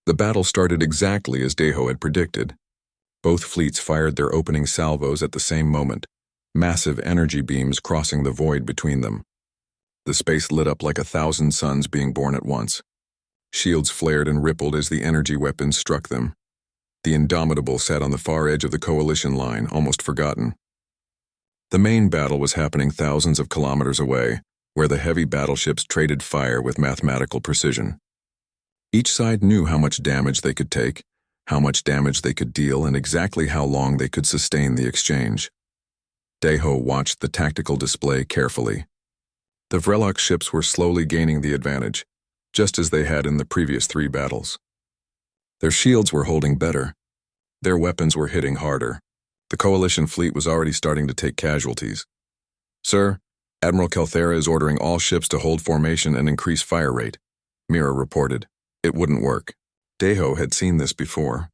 The battle started exactly as Deho had predicted. Both fleets fired their opening salvos at the same moment, massive energy beams crossing the void between them. The space lit up like 1,000 suns being born at once. Shields flared and rippled as the energy weapons struck them. The Indomitable sat on the far edge of the coalition line, almost forgotten. The main battle was happening thousands of kilometers away, where the heavy battleships traded fire with mathematical precision. Each side knew how much damage they could take, how much damage they could deal, and exactly how long they could sustain the exchange. Deho watched the tactical display carefully. The Vrelok ships were slowly gaining the advantage, just as they had in the previous 3 battles. Their shields were holding better. Their weapons were hitting harder. The coalition fleet was already starting to take casualties. "Sir, Admiral Kelthera is ordering all ships to hold formation and increase fire rate," Mira reported. It wouldn't work. Deho had seen this before.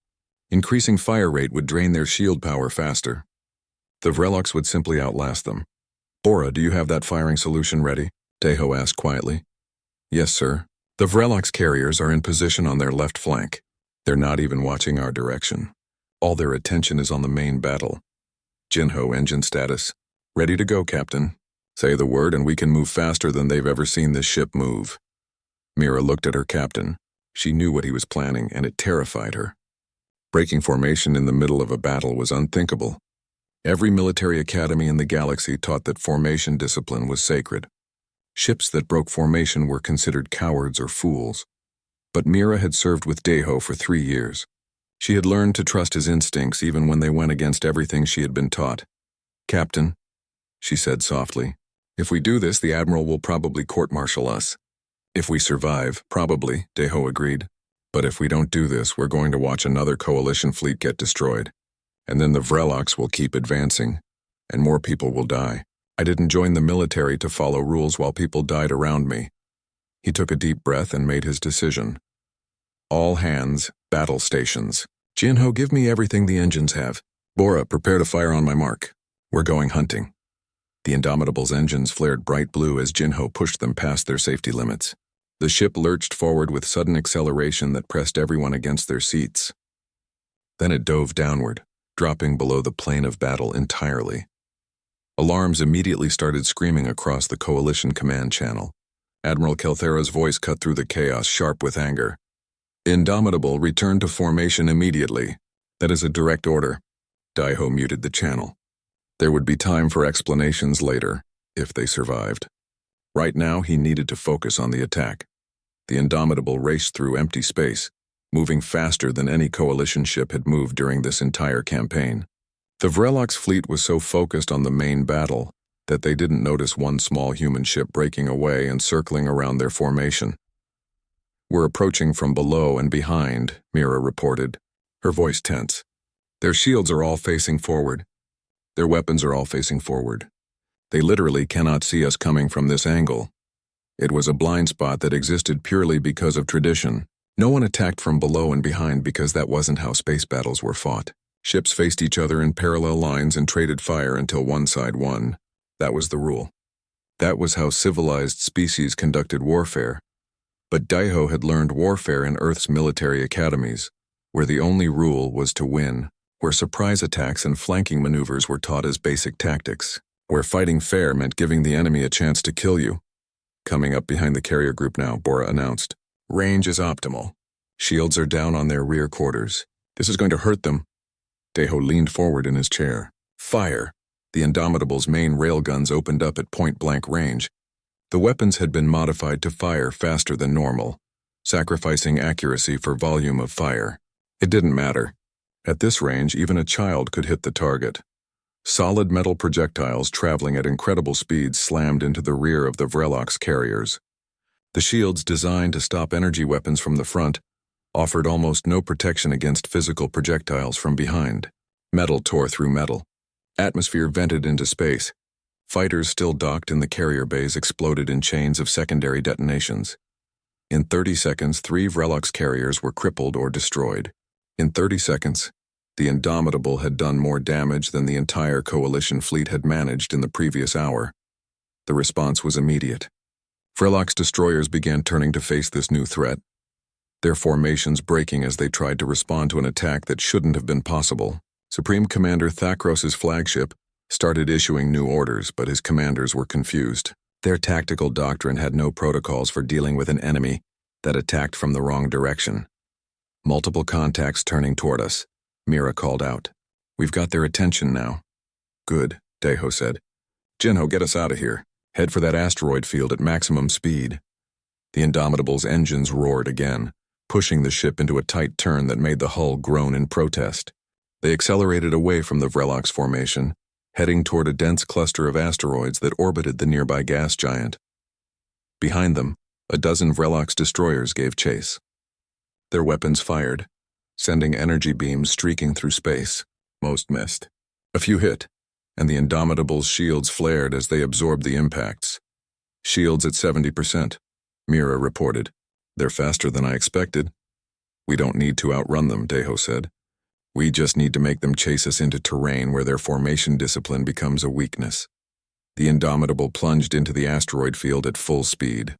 Increasing fire rate would drain their shield power faster. The Vreloks would simply outlast them. "Bora, do you have that firing solution ready?" Deho asked quietly. "Yes, sir. The Vrelok's carriers are in position on their left flank. They're not even watching our direction. All their attention is on the main battle. Jinho, engine status. Ready to go, Captain. Say the word and we can move faster than they've ever seen this ship move." Mira looked at her captain. She knew what he was planning, and it terrified her. Breaking formation in the middle of a battle was unthinkable. Every military academy in the galaxy taught that formation discipline was sacred. Ships that broke formation were considered cowards or fools. But Mira had served with Deho for 3 years. She had learned to trust his instincts even when they went against everything she had been taught. "Captain," she said softly, "if we do this, the Admiral will probably court-martial us." "If we survive, probably," Deho agreed. "But if we don't do this, we're going to watch another coalition fleet get destroyed. And then the Vreloks will keep advancing, and more people will die. I didn't join the military to follow rules while people died around me." He took a deep breath and made his decision. "All hands, battle stations. Jinho, give me everything the engines have. Bora, prepare to fire on my mark. We're going hunting." The Indomitable's engines flared bright blue as Jinho pushed them past their safety limits. The ship lurched forward with sudden acceleration that pressed everyone against their seats. Then it dove downward, dropping below the plane of battle entirely. Alarms immediately started screaming across the coalition command channel. Admiral Kelthera's voice cut through the chaos, sharp with anger. "Indomitable, return to formation immediately. That is a direct order." Deho muted the channel. There would be time for explanations later, if they survived. Right now, he needed to focus on the attack. The Indomitable raced through empty space, moving faster than any coalition ship had moved during this entire campaign. The Vrelok's fleet was so focused on the main battle that they didn't notice one small human ship breaking away and circling around their formation. "We're approaching from below and behind," Mira reported, her voice tense. "Their shields are all facing forward. Their weapons are all facing forward. They literally cannot see us coming from this angle. It was a blind spot that existed purely because of tradition. No one attacked from below and behind because that wasn't how space battles were fought. Ships faced each other in parallel lines and traded fire until one side won. That was the rule. That was how civilized species conducted warfare. But Deho had learned warfare in Earth's military academies, where the only rule was to win, where surprise attacks and flanking maneuvers were taught as basic tactics, where fighting fair meant giving the enemy a chance to kill you. "Coming up behind the carrier group now," Bora announced. "Range is optimal. Shields are down on their rear quarters. This is going to hurt them." Deho leaned forward in his chair. "Fire!" The Indomitable's main railguns opened up at point-blank range. The weapons had been modified to fire faster than normal, sacrificing accuracy for volume of fire. It didn't matter. At this range, even a child could hit the target. Solid metal projectiles traveling at incredible speeds slammed into the rear of the Vrelok's carriers. The shields, designed to stop energy weapons from the front, offered almost no protection against physical projectiles from behind. Metal tore through metal. Atmosphere vented into space. Fighters still docked in the carrier bays exploded in chains of secondary detonations. In 30 seconds, 3 Vrelok's carriers were crippled or destroyed. In 30 seconds, the Indomitable had done more damage than the entire coalition fleet had managed in the previous hour. The response was immediate. Vrelok's destroyers began turning to face this new threat. their formations breaking as they tried to respond to an attack that shouldn't have been possible. Supreme Commander Thakros' flagship started issuing new orders, but his commanders were confused. Their tactical doctrine had no protocols for dealing with an enemy that attacked from the wrong direction. Multiple contacts turning toward us, Mira called out. We've got their attention now. Good, Deho said. Jinho, get us out of here. Head for that asteroid field at maximum speed. The Indomitable's engines roared again, pushing the ship into a tight turn that made the hull groan in protest. They accelerated away from the Vrelox formation, heading toward a dense cluster of asteroids that orbited the nearby gas giant. Behind them, a dozen Vrelox destroyers gave chase. Their weapons fired, sending energy beams streaking through space. Most missed. A few hit, and the Indomitable's shields flared as they absorbed the impacts. Shields at 70%, Mira reported. They're faster than I expected. We don't need to outrun them, Deho said. We just need to make them chase us into terrain where their formation discipline becomes a weakness. The Indomitable plunged into the asteroid field at full speed.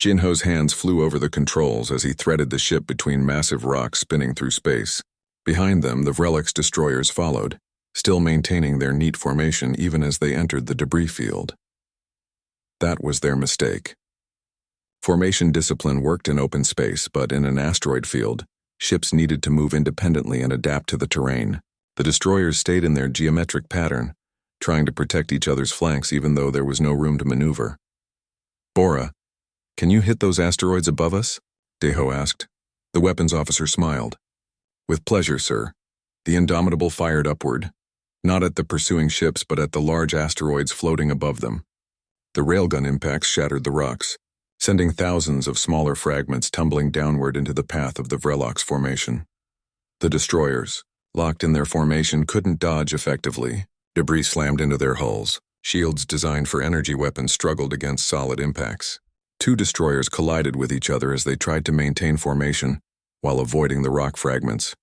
Jinho's hands flew over the controls as he threaded the ship between massive rocks spinning through space. Behind them, the Vrelox destroyers followed, still maintaining their neat formation even as they entered the debris field. That was their mistake. Formation discipline worked in open space, but in an asteroid field, ships needed to move independently and adapt to the terrain. The destroyers stayed in their geometric pattern, trying to protect each other's flanks even though there was no room to maneuver. Bora, can you hit those asteroids above us? Deho asked. The weapons officer smiled. With pleasure, sir. The Indomitable fired upward, not at the pursuing ships but at the large asteroids floating above them. The railgun impacts shattered the rocks, sending thousands of smaller fragments tumbling downward into the path of the Vrelox formation. The destroyers, locked in their formation, couldn't dodge effectively. Debris slammed into their hulls. Shields designed for energy weapons struggled against solid impacts. Two destroyers collided with each other as they tried to maintain formation while avoiding the rock fragments.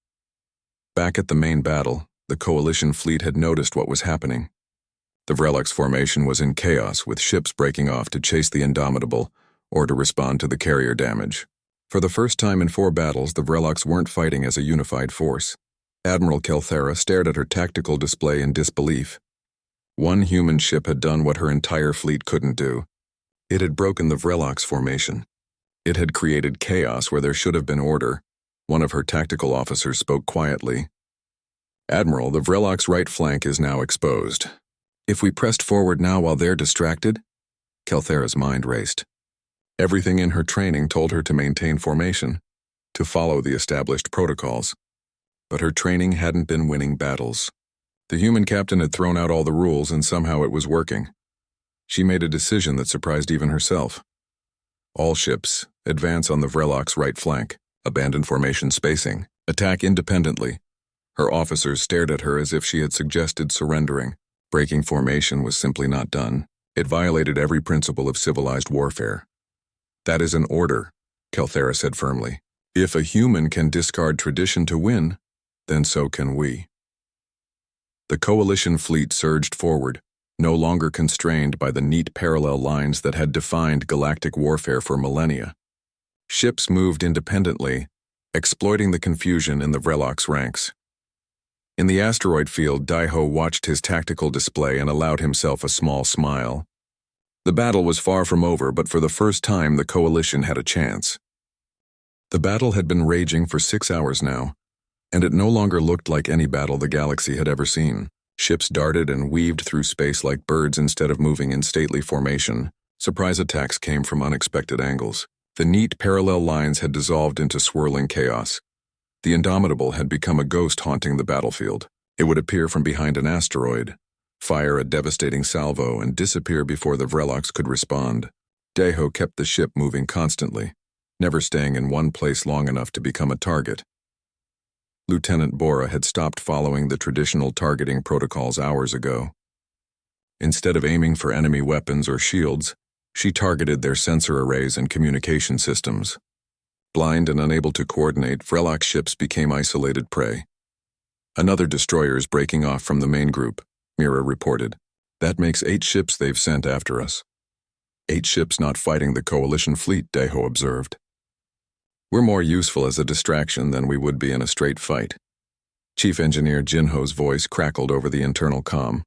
Back at the main battle, the Coalition fleet had noticed what was happening. The Vrelox formation was in chaos, with ships breaking off to chase the Indomitable or to respond to the carrier damage. For the first time in 4 battles, the Vrelox weren't fighting as a unified force. Admiral Kelthera stared at her tactical display in disbelief. One human ship had done what her entire fleet couldn't do. It had broken the Vrelox formation. It had created chaos where there should have been order. One of her tactical officers spoke quietly. Admiral, the Vrelox right flank is now exposed. If we pressed forward now while they're distracted? Kelthera's mind raced. Everything in her training told her to maintain formation, to follow the established protocols. But her training hadn't been winning battles. The human captain had thrown out all the rules and somehow it was working. She made a decision that surprised even herself. All ships, advance on the Vrelox right flank, abandon formation spacing, attack independently. Her officers stared at her as if she had suggested surrendering. Breaking formation was simply not done. It violated every principle of civilized warfare. That is an order, Kelthera said firmly. If a human can discard tradition to win, then so can we. The Coalition fleet surged forward, no longer constrained by the neat parallel lines that had defined galactic warfare for millennia. Ships moved independently, exploiting the confusion in the Vrelox ranks. In the asteroid field, Deho watched his tactical display and allowed himself a small smile. The battle was far from over, but for the first time the Coalition had a chance. The battle had been raging for 6 hours now, and it no longer looked like any battle the galaxy had ever seen. Ships darted and weaved through space like birds instead of moving in stately formation. Surprise attacks came from unexpected angles. The neat parallel lines had dissolved into swirling chaos. The Indomitable had become a ghost haunting the battlefield. It would appear from behind an asteroid, fire a devastating salvo, and disappear before the Vrelox could respond. Deho kept the ship moving constantly, never staying in one place long enough to become a target. Lieutenant Bora had stopped following the traditional targeting protocols hours ago. Instead of aiming for enemy weapons or shields, she targeted their sensor arrays and communication systems. Blind and unable to coordinate, Vrelox ships became isolated prey. Another destroyer is breaking off from the main group, Mira reported. That makes 8 ships they've sent after us. 8 ships not fighting the Coalition fleet, Deho observed. We're more useful as a distraction than we would be in a straight fight. Chief Engineer Jinho's voice crackled over the internal comm.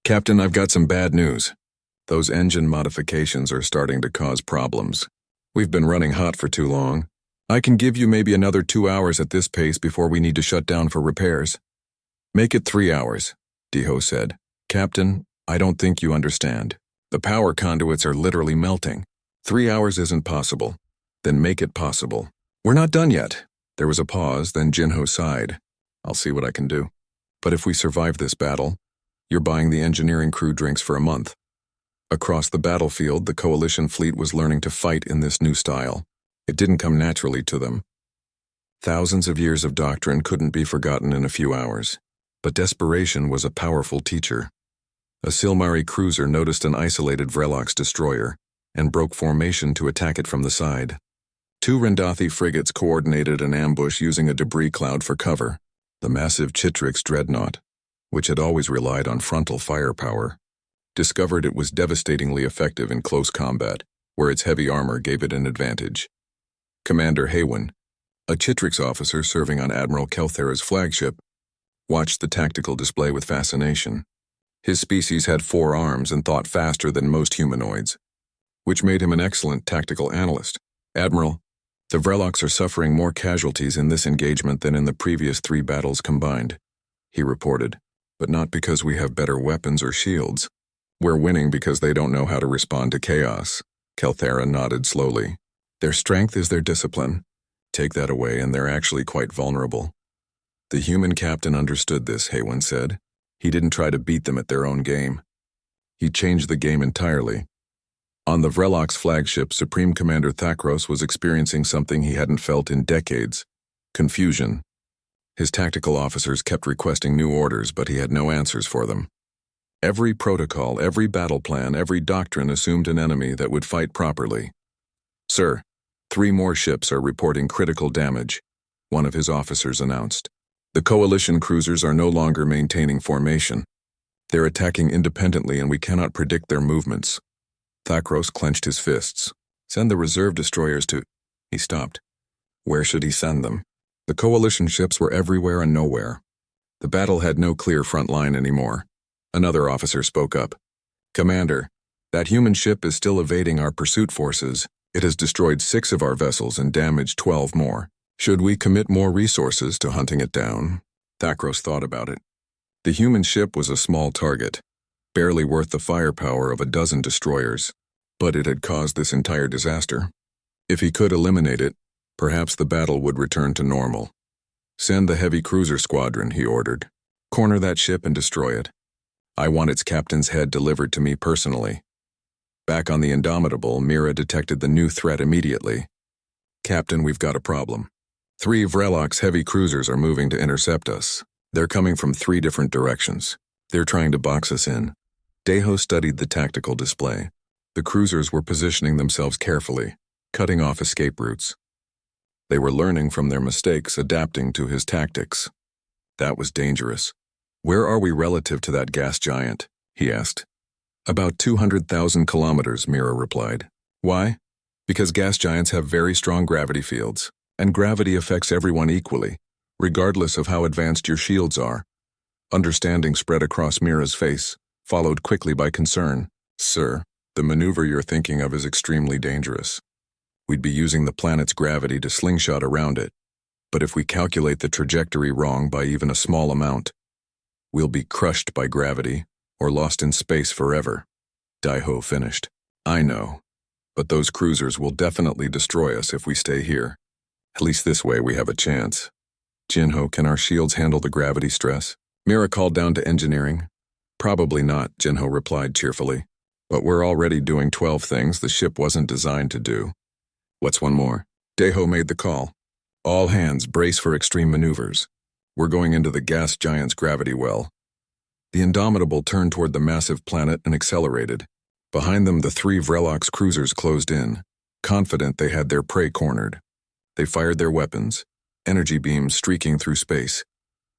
Captain, I've got some bad news. Those engine modifications are starting to cause problems. We've been running hot for too long. I can give you maybe another 2 hours at this pace before we need to shut down for repairs. Make it 3 hours, Jinho said. Captain, I don't think you understand. The power conduits are literally melting. 3 hours isn't possible. Then make it possible. We're not done yet. There was a pause, then Jinho sighed. I'll see what I can do. But if we survive this battle, you're buying the engineering crew drinks for a month. Across the battlefield, the Coalition fleet was learning to fight in this new style. It didn't come naturally to them. Thousands of years of doctrine couldn't be forgotten in a few hours. But desperation was a powerful teacher. A Silmari cruiser noticed an isolated Vrelox destroyer and broke formation to attack it from the side. 2 Rendathi frigates coordinated an ambush using a debris cloud for cover. The massive Chitrix dreadnought, which had always relied on frontal firepower, discovered it was devastatingly effective in close combat, where its heavy armor gave it an advantage. Commander Haywin, a Chitrix officer serving on Admiral Kelthera's flagship, watched the tactical display with fascination. His species had 4 arms and thought faster than most humanoids, which made him an excellent tactical analyst. Admiral, the Vrelox are suffering more casualties in this engagement than in the previous 3 battles combined, he reported, but not because we have better weapons or shields. We're winning because they don't know how to respond to chaos. Kelthera nodded slowly. Their strength is their discipline. Take that away and they're actually quite vulnerable. The human captain understood this, Haywin said. He didn't try to beat them at their own game. He changed the game entirely. On the Vrelox flagship, Supreme Commander Thakros was experiencing something he hadn't felt in decades: confusion. His tactical officers kept requesting new orders, but he had no answers for them. Every protocol, every battle plan, every doctrine assumed an enemy that would fight properly. Sir, 3 more ships are reporting critical damage, one of his officers announced. The Coalition cruisers are no longer maintaining formation. They're attacking independently and we cannot predict their movements. Thakros clenched his fists. Send the reserve destroyers to... He stopped. Where should he send them? The Coalition ships were everywhere and nowhere. The battle had no clear front line anymore. Another officer spoke up. Commander, that human ship is still evading our pursuit forces. It has destroyed 6 of our vessels and damaged 12 more. Should we commit more resources to hunting it down? Thakros thought about it. The human ship was a small target, barely worth the firepower of a dozen destroyers, but it had caused this entire disaster. If he could eliminate it, perhaps the battle would return to normal. Send the heavy cruiser squadron, he ordered. Corner that ship and destroy it. I want its captain's head delivered to me personally. Back on the Indomitable, Mira detected the new threat immediately. Captain, we've got a problem. 3 Vrelox heavy cruisers are moving to intercept us. They're coming from 3 different directions. They're trying to box us in. Jinho studied the tactical display. The cruisers were positioning themselves carefully, cutting off escape routes. They were learning from their mistakes, adapting to his tactics. That was dangerous. Where are we relative to that gas giant? He asked. About 200,000 kilometers, Mira replied. Why? Because gas giants have very strong gravity fields, and gravity affects everyone equally, regardless of how advanced your shields are. Understanding spread across Mira's face, followed quickly by concern. Sir, the maneuver you're thinking of is extremely dangerous. We'd be using the planet's gravity to slingshot around it, but if we calculate the trajectory wrong by even a small amount, we'll be crushed by gravity or lost in space forever. Jinho finished. I know, but those cruisers will definitely destroy us if we stay here. At least this way we have a chance. Jinho, can our shields handle the gravity stress? Mira called down to engineering. Probably not, Jinho replied cheerfully. But we're already doing 12 things the ship wasn't designed to do. What's one more? Jinho made the call. All hands brace for extreme maneuvers. We're going into the gas giant's gravity well. The Indomitable turned toward the massive planet and accelerated. Behind them, the 3 Vrelox cruisers closed in, confident they had their prey cornered. They fired their weapons, energy beams streaking through space.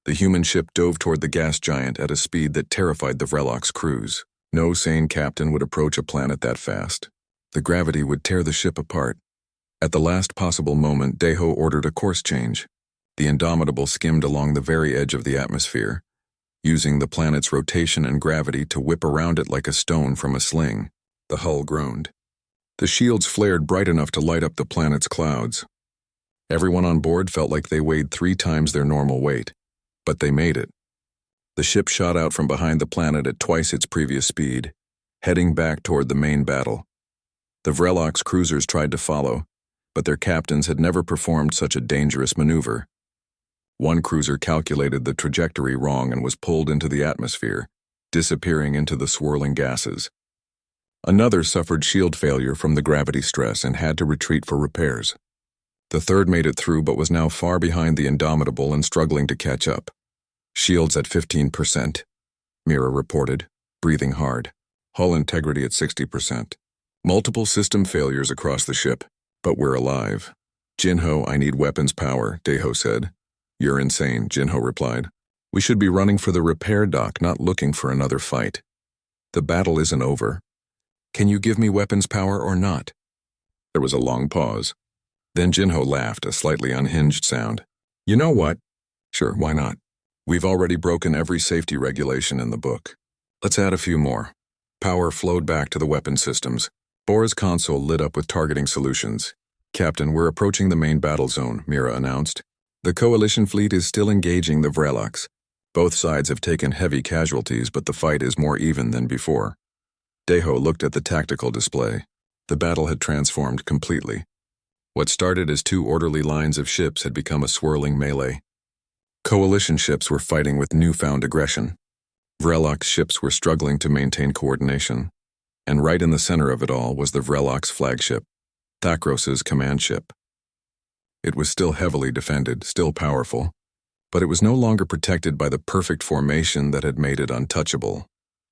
The human ship dove toward the gas giant at a speed that terrified the Vrelox crews. No sane captain would approach a planet that fast. The gravity would tear the ship apart. At the last possible moment, Deho ordered a course change. The Indomitable skimmed along the very edge of the atmosphere, using the planet's rotation and gravity to whip around it like a stone from a sling. The hull groaned. The shields flared bright enough to light up the planet's clouds. Everyone on board felt like they weighed 3 times their normal weight. But they made it. The ship shot out from behind the planet at twice its previous speed, heading back toward the main battle. The Vrelok's cruisers tried to follow, but their captains had never performed such a dangerous maneuver. One cruiser calculated the trajectory wrong and was pulled into the atmosphere, disappearing into the swirling gases. Another suffered shield failure from the gravity stress and had to retreat for repairs. The third made it through but was now far behind the Indomitable and struggling to catch up. Shields at 15%, Mira reported, breathing hard. Hull integrity at 60%. Multiple system failures across the ship, but we're alive. Jinho, I need weapons power, Deho said. You're insane, Jinho replied. We should be running for the repair dock, not looking for another fight. The battle isn't over. Can you give me weapons power or not? There was a long pause. Then Jinho laughed, a slightly unhinged sound. You know what? Sure, why not? We've already broken every safety regulation in the book. Let's add a few more. Power flowed back to the weapon systems. Bora's console lit up with targeting solutions. Captain, we're approaching the main battle zone, Mira announced. The Coalition fleet is still engaging the Vreloks. Both sides have taken heavy casualties, but the fight is more even than before. Deho looked at the tactical display. The battle had transformed completely. What started as 2 orderly lines of ships had become a swirling melee. Coalition ships were fighting with newfound aggression. Vrelok's ships were struggling to maintain coordination. And right in the center of it all was the Vrelok's flagship, Thackros's command ship. It was still heavily defended, still powerful, but it was no longer protected by the perfect formation that had made it untouchable.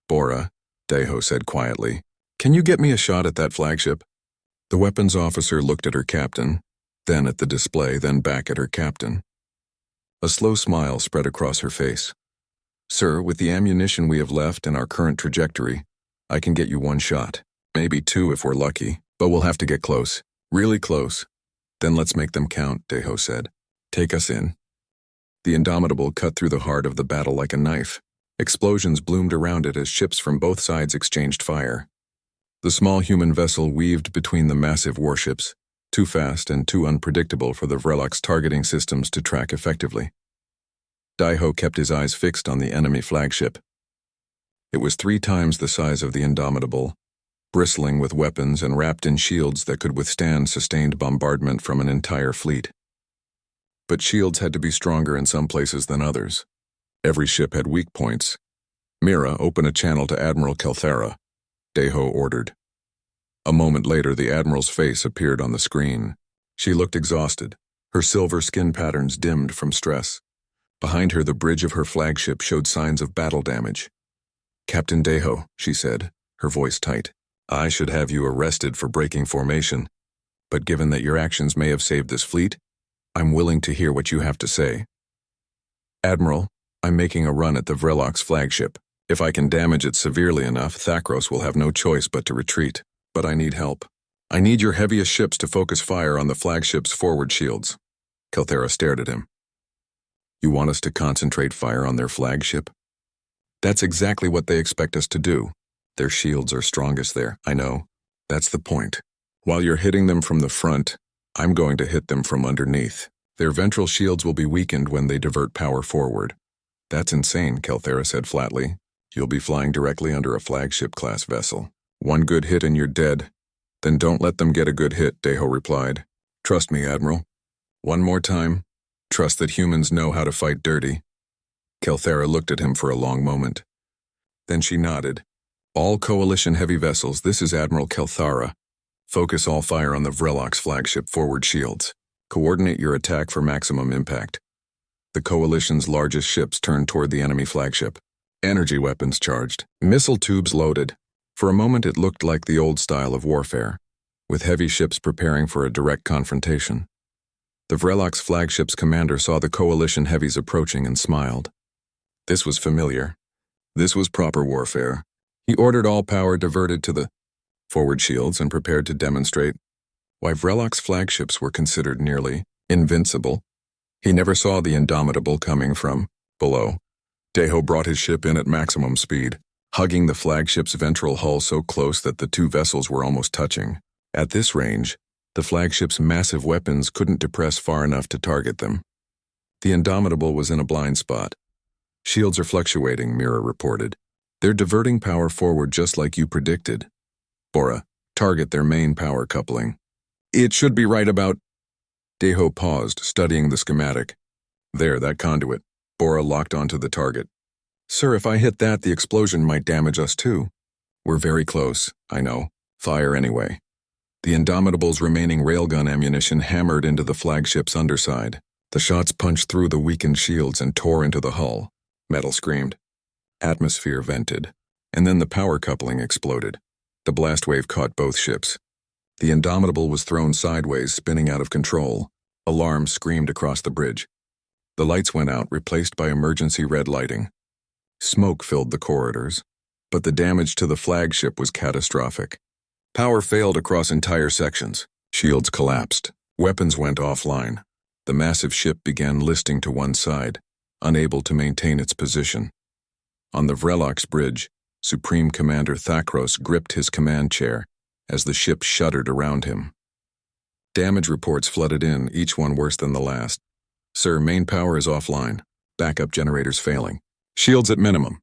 Bora, Deho said quietly, can you get me a shot at that flagship? The weapons officer looked at her captain, then at the display, then back at her captain. A slow smile spread across her face. Sir, with the ammunition we have left and our current trajectory, I can get you 1 shot, maybe 2 if we're lucky, but we'll have to get close, really close. Then let's make them count, Deho said. Take us in. The Indomitable cut through the heart of the battle like a knife. Explosions bloomed around it as ships from both sides exchanged fire. The small human vessel weaved between the massive warships, too fast and too unpredictable for the Vrelok's targeting systems to track effectively. Deho kept his eyes fixed on the enemy flagship. It was 3 times the size of the Indomitable, bristling with weapons and wrapped in shields that could withstand sustained bombardment from an entire fleet. But shields had to be stronger in some places than others. Every ship had weak points. Mira, open a channel to Admiral Kelthara, Deho ordered. A moment later, the Admiral's face appeared on the screen. She looked exhausted, her silver skin patterns dimmed from stress. Behind her, the bridge of her flagship showed signs of battle damage. Captain Deho, she said, her voice tight. I should have you arrested for breaking formation, but given that your actions may have saved this fleet, I'm willing to hear what you have to say. Admiral, I'm making a run at the Vrelok's flagship. If I can damage it severely enough, Thackros will have no choice but to retreat. But I need help. I need your heaviest ships to focus fire on the flagship's forward shields. Kelthara stared at him. You want us to concentrate fire on their flagship? That's exactly what they expect us to do. Their shields are strongest there, I know. That's the point. While you're hitting them from the front, I'm going to hit them from underneath. Their ventral shields will be weakened when they divert power forward. That's insane, Kelthara said flatly. You'll be flying directly under a flagship-class vessel. 1 good hit and you're dead. Then don't let them get a good hit, Deho replied. Trust me, Admiral. 1 more time. Trust that humans know how to fight dirty. Kelthara looked at him for a long moment. Then she nodded. All Coalition heavy vessels, this is Admiral Kelthara. Focus all fire on the Vrelok's flagship forward shields. Coordinate your attack for maximum impact. The Coalition's largest ships turned toward the enemy flagship. Energy weapons charged. Missile tubes loaded. For a moment it looked like the old style of warfare, with heavy ships preparing for a direct confrontation. The Vrelok's flagship's commander saw the Coalition heavies approaching and smiled. This was familiar. This was proper warfare. He ordered all power diverted to the forward shields and prepared to demonstrate. why Vrelok's flagships were considered nearly invincible. He never saw the Indomitable coming from below. Deho brought his ship in at maximum speed, hugging the flagship's ventral hull so close that the two vessels were almost touching. At this range, the flagship's massive weapons couldn't depress far enough to target them. The Indomitable was in a blind spot. Shields are fluctuating, Mira reported. They're diverting power forward just like you predicted. Bora, target their main power coupling. It should be right about... Deho paused, studying the schematic. There, that conduit. Bora locked onto the target. Sir, if I hit that, the explosion might damage us too. We're very close, I know. Fire anyway. The Indomitable's remaining railgun ammunition hammered into the flagship's underside. The shots punched through the weakened shields and tore into the hull. Metal screamed. Atmosphere vented. And then the power coupling exploded. The blast wave caught both ships. The Indomitable was thrown sideways, spinning out of control. Alarms screamed across the bridge. The lights went out, replaced by emergency red lighting. Smoke filled the corridors, but the damage to the flagship was catastrophic. Power failed across entire sections. Shields collapsed. Weapons went offline. The massive ship began listing to one side, unable to maintain its position. On the Vrelok's bridge, Supreme Commander Thakros gripped his command chair as the ship shuddered around him. Damage reports flooded in, each one worse than the last. Sir, main power is offline. Backup generators failing. Shields at minimum.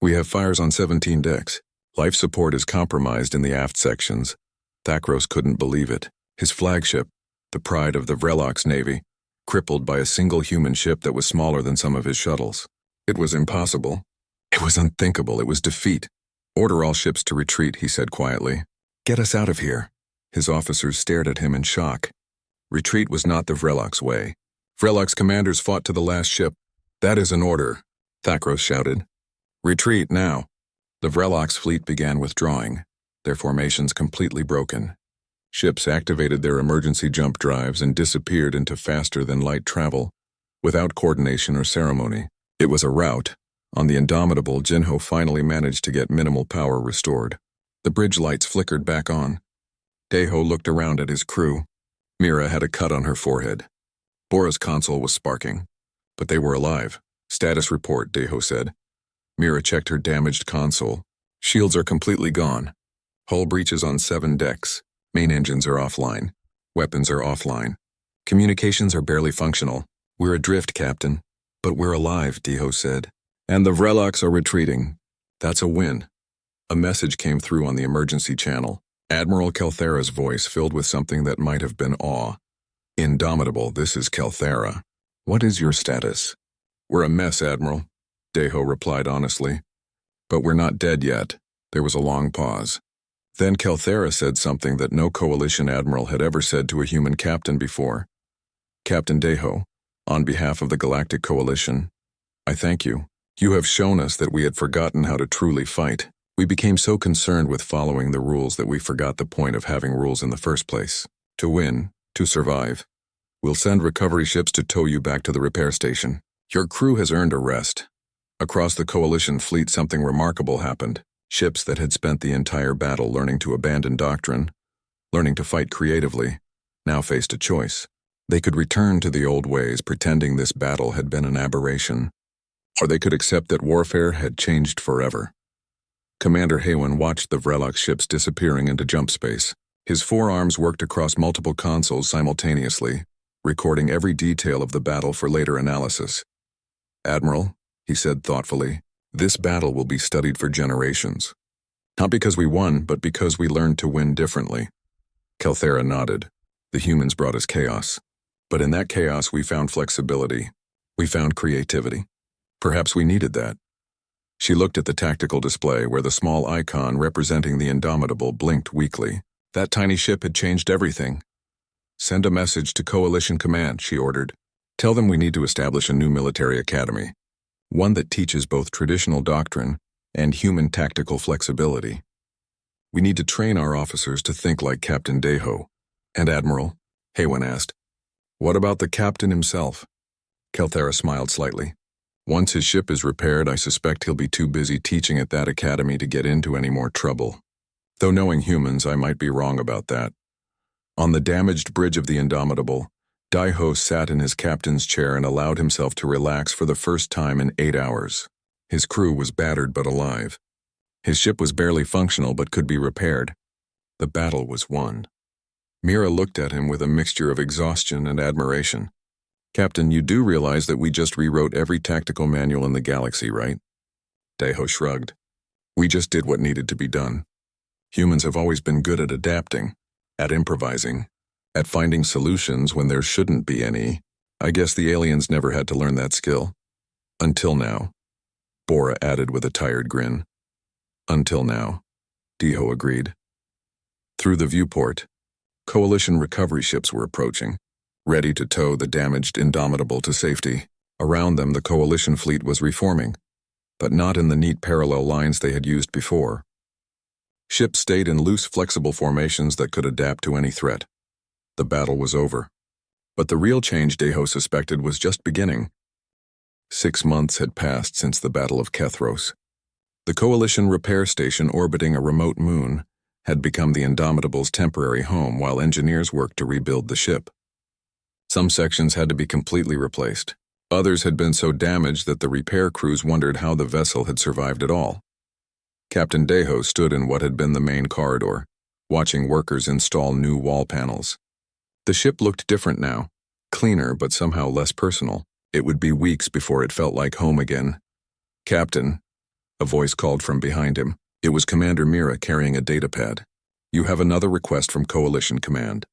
We have fires on 17 decks. Life support is compromised in the aft sections. Thakros couldn't believe it. His flagship, the pride of the Vrelok's navy, crippled by a single human ship that was smaller than some of his shuttles. It was impossible. It was unthinkable. It was defeat. Order all ships to retreat, he said quietly. Get us out of here. His officers stared at him in shock. Retreat was not the Vrelok's way. Vrelok's commanders fought to the last ship. That is an order, Thakros shouted. Retreat now. The Vrelok's fleet began withdrawing, their formations completely broken. Ships activated their emergency jump drives and disappeared into faster-than-light travel, without coordination or ceremony. It was a rout. On the Indomitable, Jinho finally managed to get minimal power restored. The bridge lights flickered back on. Deho looked around at his crew. Mira had a cut on her forehead. Bora's console was sparking. But they were alive. Status report, Deho said. Mira checked her damaged console. Shields are completely gone. Hull breaches on 7 decks. Main engines are offline. Weapons are offline. Communications are barely functional. We're adrift, Captain. But we're alive, Deho said. And the Vrelok's are retreating. That's a win. A message came through on the emergency channel. Admiral Kelthera's voice filled with something that might have been awe. Indomitable, this is Kelthera. What is your status? We're a mess, Admiral, Deho replied honestly. But we're not dead yet. There was a long pause. Then Kelthera said something that no coalition admiral had ever said to a human captain before. Captain Deho, on behalf of the Galactic Coalition, I thank you. You have shown us that we had forgotten how to truly fight. We became so concerned with following the rules that we forgot the point of having rules in the first place. To win, to survive. We'll send recovery ships to tow you back to the repair station. Your crew has earned a rest. Across the Coalition fleet, something remarkable happened. Ships that had spent the entire battle learning to abandon doctrine, learning to fight creatively, now faced a choice. They could return to the old ways, pretending this battle had been an aberration, or they could accept that warfare had changed forever. Commander Haywen watched the Vrelok ships disappearing into jump space. His forearms worked across multiple consoles simultaneously, recording every detail of the battle for later analysis. Admiral, he said thoughtfully, this battle will be studied for generations. Not because we won, but because we learned to win differently. Kelthera nodded. The humans brought us chaos. But in that chaos we found flexibility. We found creativity. Perhaps we needed that. She looked at the tactical display where the small icon representing the Indomitable blinked weakly. That tiny ship had changed everything. Send a message to Coalition Command, she ordered. Tell them we need to establish a new military academy. One that teaches both traditional doctrine and human tactical flexibility. We need to train our officers to think like Captain Deho. And Admiral, Haywen asked, what about the captain himself? Kelthera smiled slightly. Once his ship is repaired, I suspect he'll be too busy teaching at that academy to get into any more trouble. Though knowing humans, I might be wrong about that. On the damaged bridge of the Indomitable, Daiho sat in his captain's chair and allowed himself to relax for the first time in 8 hours. His crew was battered but alive. His ship was barely functional but could be repaired. The battle was won. Mira looked at him with a mixture of exhaustion and admiration. "Captain, you do realize that we just rewrote every tactical manual in the galaxy, right?" Daiho shrugged. "We just did what needed to be done. Humans have always been good at adapting, at improvising, at finding solutions when there shouldn't be any. I guess the aliens never had to learn that skill. Until now," Bora added with a tired grin. "Until now," Daiho agreed. Through the viewport, Coalition recovery ships were approaching, ready to tow the damaged Indomitable to safety. Around them, the Coalition fleet was reforming, but not in the neat parallel lines they had used before. Ships stayed in loose, flexible formations that could adapt to any threat. The battle was over. But the real change Daiho suspected was just beginning. 6 months had passed since the Battle of Kethros. The Coalition repair station orbiting a remote moon had become the Indomitable's temporary home while engineers worked to rebuild the ship. Some sections had to be completely replaced. Others had been so damaged that the repair crews wondered how the vessel had survived at all. Captain Daiho stood in what had been the main corridor, watching workers install new wall panels. The ship looked different now, cleaner but somehow less personal. It would be weeks before it felt like home again. "Captain," a voice called from behind him. It was Commander Mira carrying a datapad. "You have another request from Coalition Command.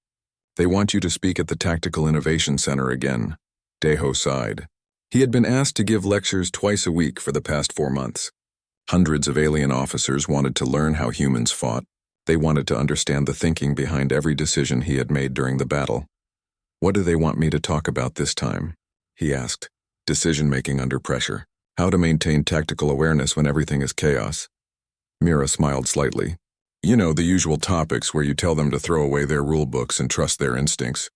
They want you to speak at the Tactical Innovation Center again." Daiho sighed. He had been asked to give lectures twice a week for the past 4 months. Hundreds of alien officers wanted to learn how humans fought. They wanted to understand the thinking behind every decision he had made during the battle. "What do they want me to talk about this time?" he asked. "Decision-making under pressure. How to maintain tactical awareness when everything is chaos." Mira smiled slightly. "You know, the usual topics where you tell them to throw away their rule books and trust their instincts."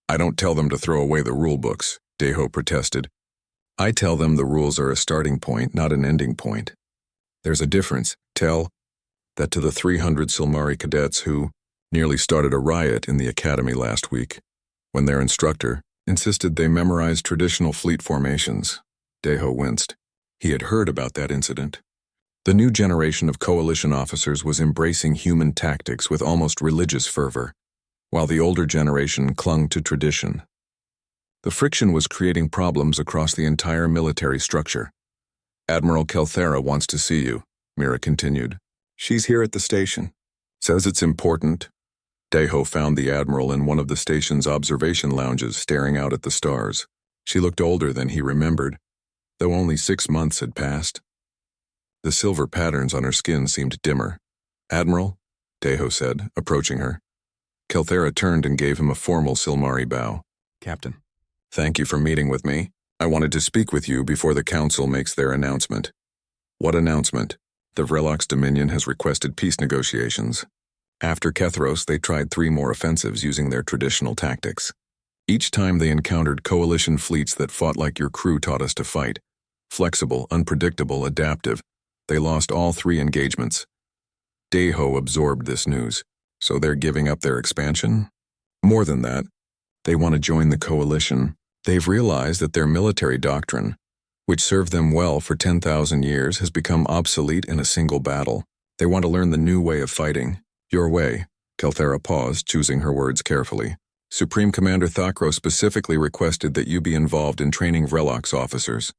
"I don't tell them to throw away the rule books," Daiho protested. "I tell them the rules are a starting point, not an ending point. There's a difference. Tell that to the 300 Silmari cadets who nearly started a riot in the academy last week, when their instructor insisted they memorize traditional fleet formations." Daiho winced. He had heard about that incident. The new generation of Coalition officers was embracing human tactics with almost religious fervor, while the older generation clung to tradition. The friction was creating problems across the entire military structure. "Admiral Kelthera wants to see you," Mira continued. "She's here at the station. Says it's important." Daiho found the Admiral in one of the station's observation lounges staring out at the stars. She looked older than he remembered, though only 6 months had passed. The silver patterns on her skin seemed dimmer. "Admiral," Daiho said, approaching her. Kelthera turned and gave him a formal Silmari bow. "Captain, thank you for meeting with me. I wanted to speak with you before the Council makes their announcement." "What announcement?" "The Vrelox Dominion has requested peace negotiations. After Kethros, they tried 3 more offensives using their traditional tactics. Each time they encountered Coalition fleets that fought like your crew taught us to fight. Flexible, unpredictable, adaptive. They lost all 3 engagements." Daiho absorbed this news. "So they're giving up their expansion?" "More than that. They want to join the Coalition. They've realized that their military doctrine, which served them well for 10,000 years, has become obsolete in a single battle. They want to learn the new way of fighting. Your way." Kelthera paused, choosing her words carefully. "Supreme Commander Thakro specifically requested that you be involved in training Vrelox officers.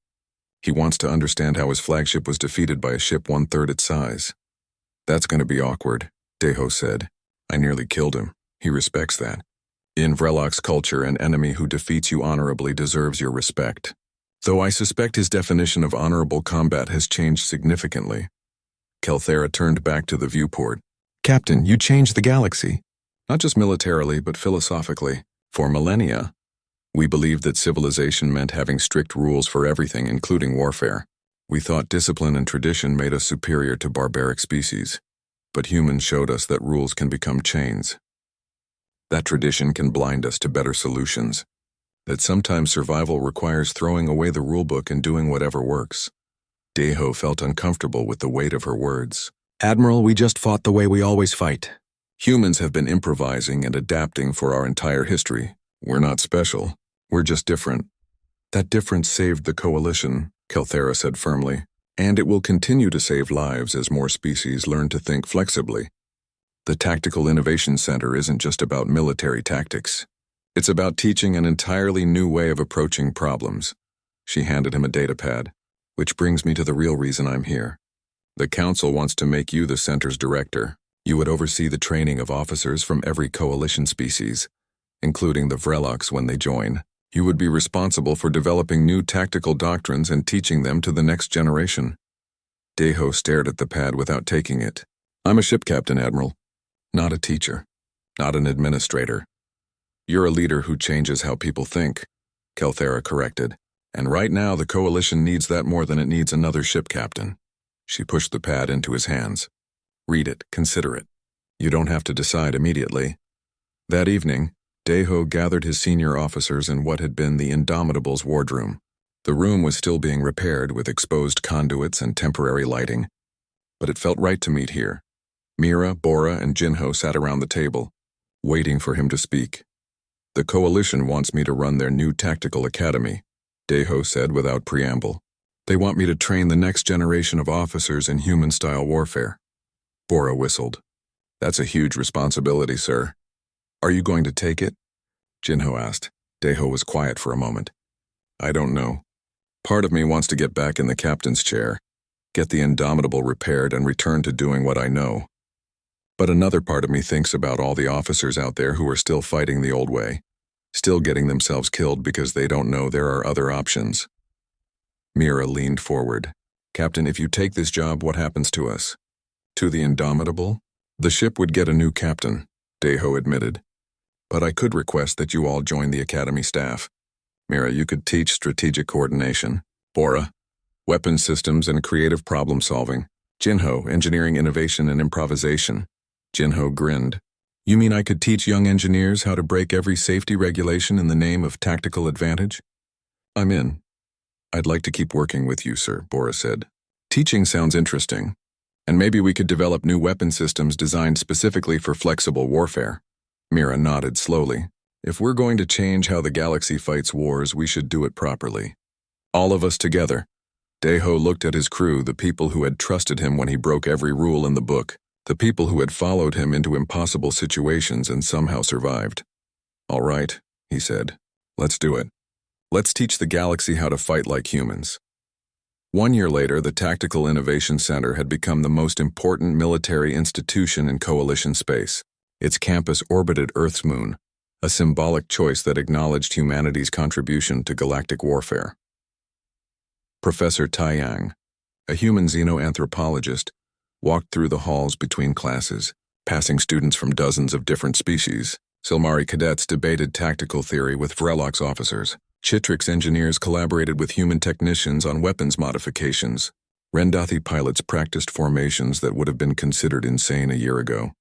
He wants to understand how his flagship was defeated by a ship 1/3 its size." "That's going to be awkward," Daiho said. "I nearly killed him. He respects that. In Vrelox culture, an enemy who defeats you honorably deserves your respect. Though I suspect his definition of honorable combat has changed significantly." Kelthera turned back to the viewport. "Captain, you changed the galaxy. Not just militarily, but philosophically. For millennia, we believed that civilization meant having strict rules for everything, including warfare. We thought discipline and tradition made us superior to barbaric species. But humans showed us that rules can become chains. That tradition can blind us to better solutions. That sometimes survival requires throwing away the rulebook and doing whatever works." Daiho felt uncomfortable with the weight of her words. "Admiral, we just fought the way we always fight. Humans have been improvising and adapting for our entire history. We're not special. We're just different. That difference saved the Coalition, Kelthera said firmly, and it will continue to save lives as more species learn to think flexibly. The Tactical Innovation Center isn't just about military tactics. It's about teaching an entirely new way of approaching problems. She handed him a datapad, which brings me to the real reason I'm here. The Council wants to make you the center's director. You would oversee the training of officers from every Coalition species, including the Vrelocs when they join. You would be responsible for developing new tactical doctrines and teaching them to the next generation. Deho stared at the pad without taking it. I'm a ship captain, Admiral. Not a teacher. Not an administrator. You're a leader who changes how people think, Kelthera corrected. And right now the Coalition needs that more than it needs another ship captain. She pushed the pad into his hands. Read it, consider it. You don't have to decide immediately. That evening, Deho gathered his senior officers in what had been the Indomitable's wardroom. The room was still being repaired with exposed conduits and temporary lighting. But it felt right to meet here. Mira, Bora, and Jinho sat around the table, waiting for him to speak. The Coalition wants me to run their new tactical academy, Deho said without preamble. They want me to train the next generation of officers in human-style warfare. Bora whistled. That's a huge responsibility, sir. Are you going to take it? Jinho asked. Deho was quiet for a moment. I don't know. Part of me wants to get back in the captain's chair, get the Indomitable repaired and return to doing what I know. But another part of me thinks about all the officers out there who are still fighting the old way, still getting themselves killed because they don't know there are other options. Mira leaned forward. Captain, if you take this job, what happens to us? To the Indomitable? The ship would get a new captain, Deho admitted. But I could request that you all join the Academy staff. Mira, you could teach strategic coordination. Bora, weapon systems and creative problem solving. Jinho, engineering innovation and improvisation. Jinho grinned. You mean I could teach young engineers how to break every safety regulation in the name of tactical advantage? I'm in. I'd like to keep working with you, sir, Bora said. Teaching sounds interesting. And maybe we could develop new weapon systems designed specifically for flexible warfare. Mira nodded slowly. If we're going to change how the galaxy fights wars, we should do it properly. All of us together. Deho looked at his crew, the people who had trusted him when he broke every rule in the book, the people who had followed him into impossible situations and somehow survived. All right, he said. Let's do it. Let's teach the galaxy how to fight like humans. 1 year later, the Tactical Innovation Center had become the most important military institution in Coalition space. Its campus orbited Earth's moon, a symbolic choice that acknowledged humanity's contribution to galactic warfare. Professor Taiyang, a human xenoanthropologist, walked through the halls between classes, passing students from dozens of different species. Silmari cadets debated tactical theory with Vrelocs officers. Chitrix engineers collaborated with human technicians on weapons modifications. Rendathi pilots practiced formations that would have been considered insane a year ago.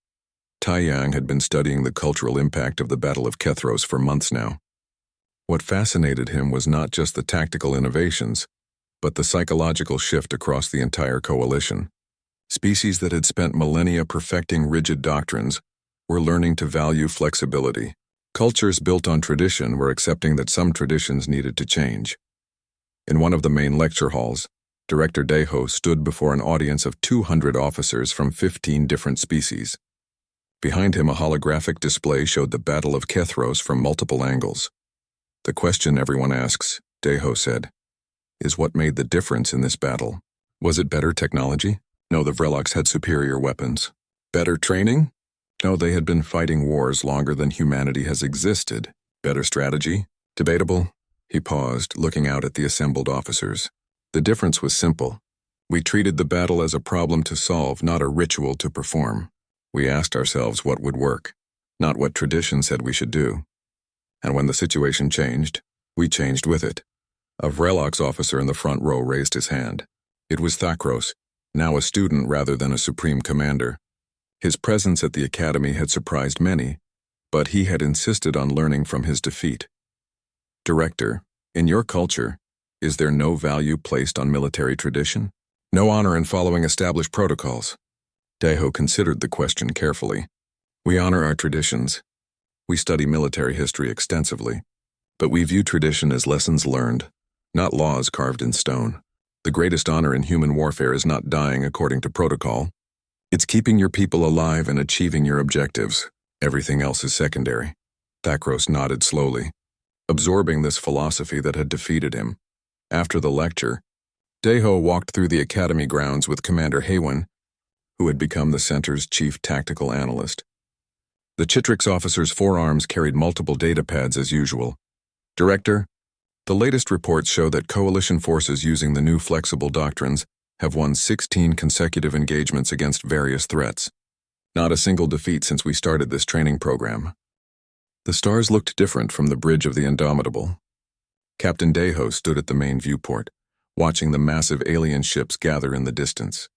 Taiyang had been studying the cultural impact of the Battle of Kethros for months now. What fascinated him was not just the tactical innovations, but the psychological shift across the entire coalition. Species that had spent millennia perfecting rigid doctrines were learning to value flexibility. Cultures built on tradition were accepting that some traditions needed to change. In one of the main lecture halls, Director Deho stood before an audience of 200 officers from 15 different species. Behind him, a holographic display showed the Battle of Kethros from multiple angles. The question everyone asks, Deho said, is what made the difference in this battle? Was it better technology? No, the Vrelocs had superior weapons. Better training? No, they had been fighting wars longer than humanity has existed. Better strategy? Debatable? He paused, looking out at the assembled officers. The difference was simple. We treated the battle as a problem to solve, not a ritual to perform. We asked ourselves what would work, not what tradition said we should do. And when the situation changed, we changed with it. A Vrelocs officer in the front row raised his hand. It was Thakros, now a student rather than a supreme commander. His presence at the academy had surprised many, but he had insisted on learning from his defeat. Director, in your culture, is there no value placed on military tradition? No honor in following established protocols? Deho considered the question carefully. We honor our traditions. We study military history extensively, but we view tradition as lessons learned, not laws carved in stone. The greatest honor in human warfare is not dying according to protocol. It's keeping your people alive and achieving your objectives. Everything else is secondary. Thakros nodded slowly, absorbing this philosophy that had defeated him. After the lecture, Deho walked through the academy grounds with Commander Haywin, who had become the center's chief tactical analyst. The Chitrix officer's forearms carried multiple data pads as usual. Director, the latest reports show that coalition forces using the new flexible doctrines have won 16 consecutive engagements against various threats. Not a single defeat since we started this training program. The stars looked different from the bridge of the Indomitable. Captain Deho stood at the main viewport, watching the massive alien ships gather in the distance.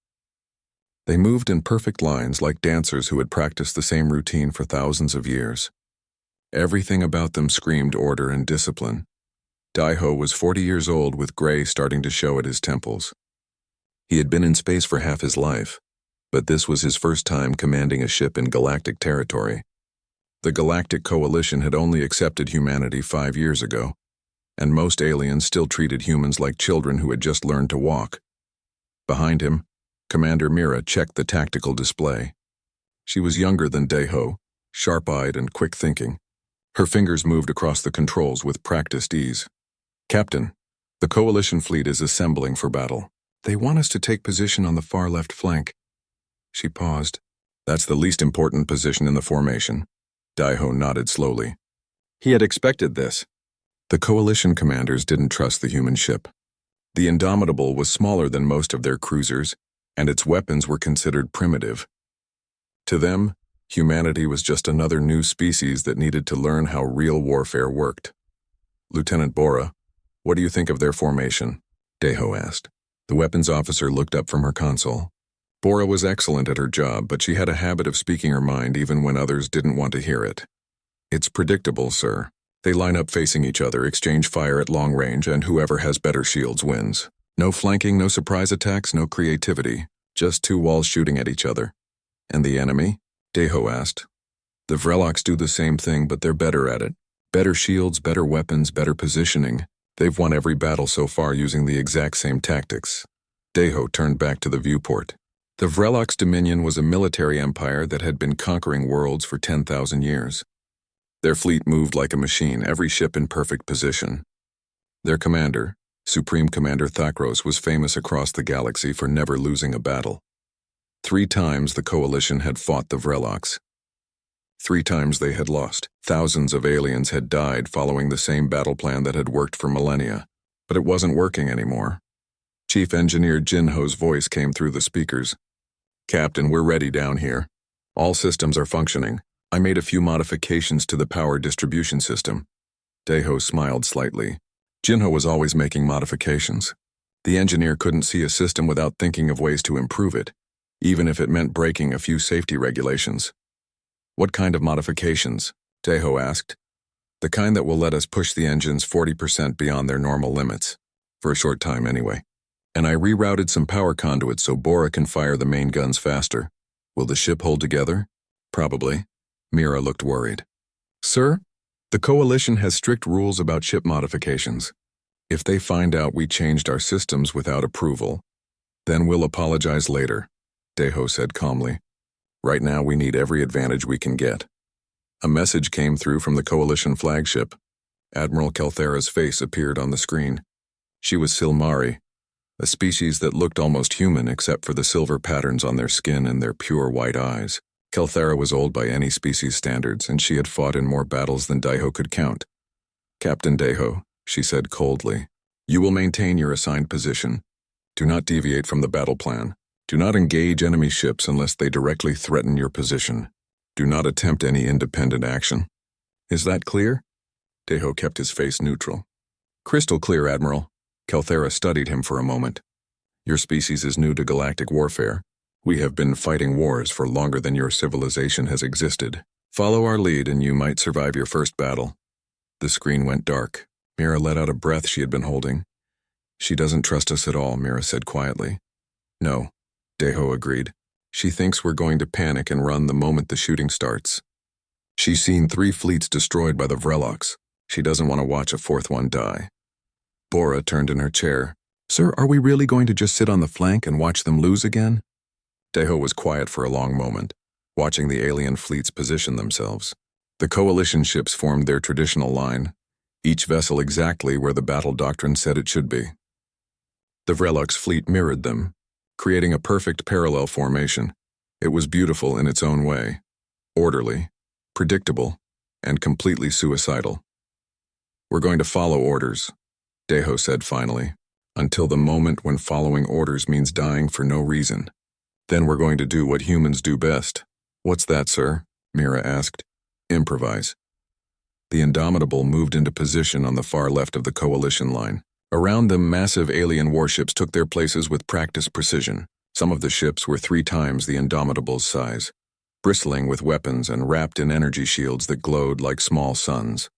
They moved in perfect lines like dancers who had practiced the same routine for thousands of years. Everything about them screamed order and discipline. Deho was 40 years old with gray starting to show at his temples. He had been in space for half his life, but this was his first time commanding a ship in galactic territory. The Galactic Coalition had only accepted humanity 5 years ago, and most aliens still treated humans like children who had just learned to walk. Behind him, Commander Mira checked the tactical display. She was younger than Deho, sharp-eyed and quick-thinking. Her fingers moved across the controls with practiced ease. Captain, the Coalition fleet is assembling for battle. They want us to take position on the far left flank. She paused. That's the least important position in the formation. Deho nodded slowly. He had expected this. The Coalition commanders didn't trust the human ship. The Indomitable was smaller than most of their cruisers, and its weapons were considered primitive. To them, humanity was just another new species that needed to learn how real warfare worked. Lieutenant Bora, what do you think of their formation? Deho asked. The weapons officer looked up from her console. Bora was excellent at her job, but she had a habit of speaking her mind even when others didn't want to hear it. It's predictable, sir. They line up facing each other, exchange fire at long range, and whoever has better shields wins. No flanking, no surprise attacks, no creativity. Just two walls shooting at each other. And the enemy? Deho asked. The Vrelocks do the same thing, but they're better at it. Better shields, better weapons, better positioning. They've won every battle so far using the exact same tactics. Deho turned back to the viewport. The Vrelocks' dominion was a military empire that had been conquering worlds for 10,000 years. Their fleet moved like a machine, every ship in perfect position. Their commander, Supreme Commander Thakros, was famous across the galaxy for never losing a battle. 3 times the Coalition had fought the Vrelocks. 3 times they had lost. Thousands of aliens had died following the same battle plan that had worked for millennia, but it wasn't working anymore. Chief Engineer Jinho's voice came through the speakers. Captain, we're ready down here. All systems are functioning. I made a few modifications to the power distribution system. Deho smiled slightly. Jinho was always making modifications. The engineer couldn't see a system without thinking of ways to improve it, even if it meant breaking a few safety regulations. What kind of modifications? Deho asked. The kind that will let us push the engines 40% beyond their normal limits. For a short time anyway. And I rerouted some power conduits so Bora can fire the main guns faster. Will the ship hold together? Probably. Mira looked worried. Sir, the Coalition has strict rules about ship modifications. If they find out we changed our systems without approval, then we'll apologize later, Deho said calmly. Right now we need every advantage we can get. A message came through from the Coalition flagship. Admiral Kelthera's face appeared on the screen. She was Silmari, a species that looked almost human except for the silver patterns on their skin and their pure white eyes. Kelthera was old by any species standards, and she had fought in more battles than Deho could count. Captain Deho, she said coldly, you will maintain your assigned position. Do not deviate from the battle plan. Do not engage enemy ships unless they directly threaten your position. Do not attempt any independent action. Is that clear? Deho kept his face neutral. Crystal clear, Admiral. Kelthera studied him for a moment. Your species is new to galactic warfare. We have been fighting wars for longer than your civilization has existed. Follow our lead and you might survive your first battle. The screen went dark. Mira let out a breath she had been holding. She doesn't trust us at all, Mira said quietly. No, Deho agreed. She thinks we're going to panic and run the moment the shooting starts. She's seen 3 fleets destroyed by the Vrelocs. She doesn't want to watch a 4th one die. Bora turned in her chair. Sir, are we really going to just sit on the flank and watch them lose again? Deho was quiet for a long moment, watching the alien fleets position themselves. The coalition ships formed their traditional line, each vessel exactly where the battle doctrine said it should be. The Vrelocs fleet mirrored them, creating a perfect parallel formation. It was beautiful in its own way, orderly, predictable, and completely suicidal. We're going to follow orders, Deho said finally, until the moment when following orders means dying for no reason. Then we're going to do what humans do best. What's that, sir? Mira asked. Improvise. The Indomitable moved into position on the far left of the coalition line. Around them, massive alien warships took their places with practiced precision. Some of the ships were 3 times the Indomitable's size, bristling with weapons and wrapped in energy shields that glowed like small suns.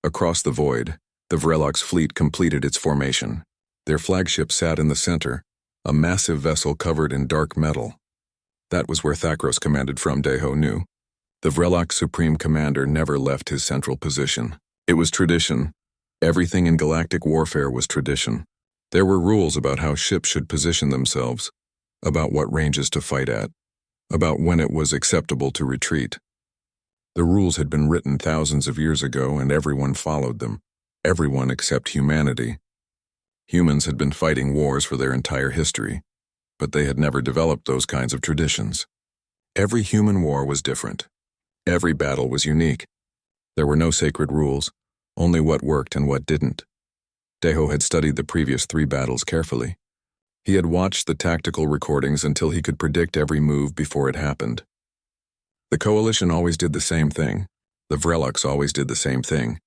Across the void, the Vrelocs fleet completed its formation. Their flagship sat in the center, a massive vessel covered in dark metal. That was where Thakros commanded from, Deho knew. The Vreloc Supreme Commander never left his central position. It was tradition. Everything in galactic warfare was tradition. There were rules about how ships should position themselves, about what ranges to fight at, about when it was acceptable to retreat. The rules had been written thousands of years ago, and everyone followed them. Everyone except humanity. Humans had been fighting wars for their entire history, but they had never developed those kinds of traditions. Every human war was different. Every battle was unique. There were no sacred rules, only what worked and what didn't. Deho had studied the previous 3 battles carefully. He had watched the tactical recordings until he could predict every move before it happened. The Coalition always did the same thing. The Vrelocs always did the same thing.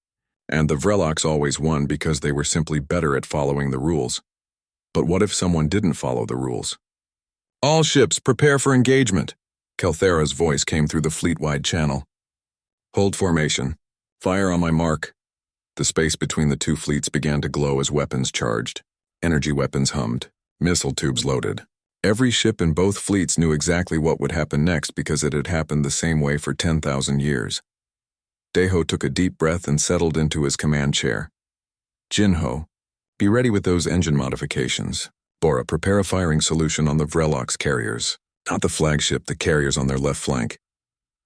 And the Vrelocs always won because they were simply better at following the rules. But what if someone didn't follow the rules? All ships, prepare for engagement. Kelthera's voice came through the fleet-wide channel. Hold formation. Fire on my mark. The space between the 2 fleets began to glow as weapons charged. Energy weapons hummed. Missile tubes loaded. Every ship in both fleets knew exactly what would happen next because it had happened the same way for 10,000 years. Deho took a deep breath and settled into his command chair. Jinho, be ready with those engine modifications. Bora, prepare a firing solution on the Vrelocs carriers. Not the flagship, the carriers on their left flank.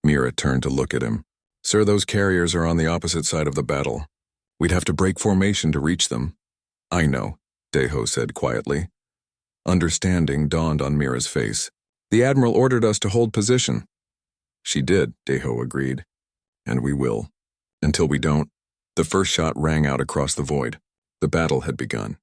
Mira turned to look at him. Sir, those carriers are on the opposite side of the battle. We'd have to break formation to reach them. I know, Deho said quietly. Understanding dawned on Mira's face. The Admiral ordered us to hold position. She did, Deho agreed. And we will. Until we don't. The first shot rang out across the void. The battle had begun.